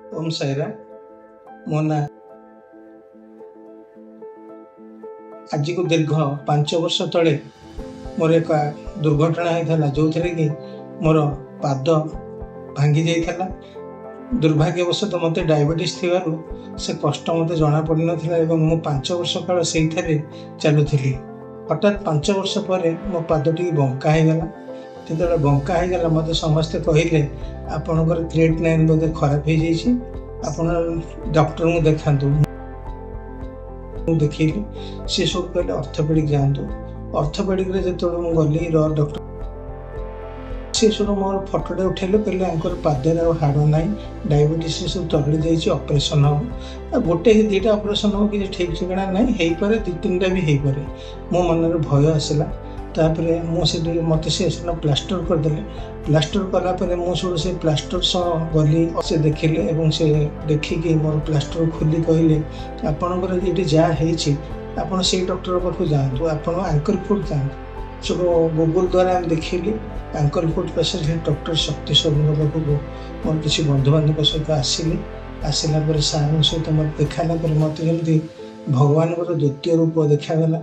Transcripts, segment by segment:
ओम साईराम। मो ना आज को दीर्घ 5 वर्ष तले मोर एक दुर्घटना होता जो थे कि मोर पाद भांगी जाता। दुर्भाग्यवशत मत डायबिटीज थी से कष्ट मत जना पड़ ना। मु 5 वर्ष काल से चलुली। हठात 5 वर्ष पर मो पाद टी बंका होगला। जो बंका होगला मत समस्ते कहले आपणकर क्रिएटिनिन बोधे खराब हो जाइए, आप डॉक्टर को देखातु। देखिली सी सब कहले ऑर्थोपेडिक जातु। ऑर्थोपेडिक जो गली डॉक्टर सी सब मोर फटोटे उठेले कहले आंकर पादर हाड़ ना, डायबिटीज सब तरली जाइए, ऑपरेशन हम गोटे दुटा ऑपरेशन हम कि ठीक ठिकाना ना हो पारे, 2-3टा भी हो पारे। मो मन में भय आसला। तापर मुझे मत से प्लास्टर करदे। प्लास्टर कलापर मुझे से प्लास्टर सह गली से देखिले से देखिकी मोर प्लास्टर खोली कहले आपणकर ये जहाँ आप से डॉक्टर पाख जातु, आप एंकर फुट जातु। सब गूगल द्वारा देखिली एंकर फुट पेशेंट डॉक्टर शक्ति स्वरूप पाखक मोर किसी बंधु बांधव सहित आसिली। आसला सार सहित मत देखाला मत जमी भगवान द्वितीय रूप देखागला।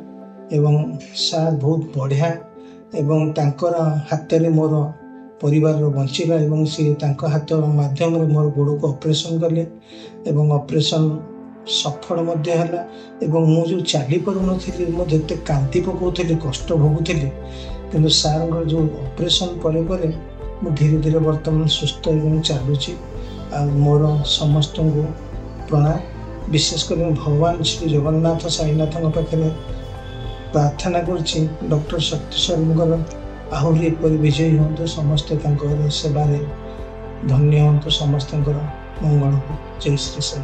एवं सार बहुत बढ़िया एवं तांकर हाथ में मोर परिवार बंचला। एवं सी हाथ माध्यम मोर गोड़ को ऑपरेशन कले एवं ऑपरेशन सफल है। एवं मु जो चली पारुनी मुझे कांति पकाउली, कष्ट भोगुली, कि सार जो ऑपरेशन पर धीरे धीरे बर्तमान सुस्थ एवं चलुची। मोर समस्त को प्रणाम। विशेषकर भगवान श्री जगन्नाथ साईनाथ पाखे प्रार्थना करुच्ची डॉक्टर शक्ति स्वरूप आहरी एपरी विजयी हूँ। समस्ते सेवारे धन्य हूँ। समस्त मंगल हो। जय श्री साई।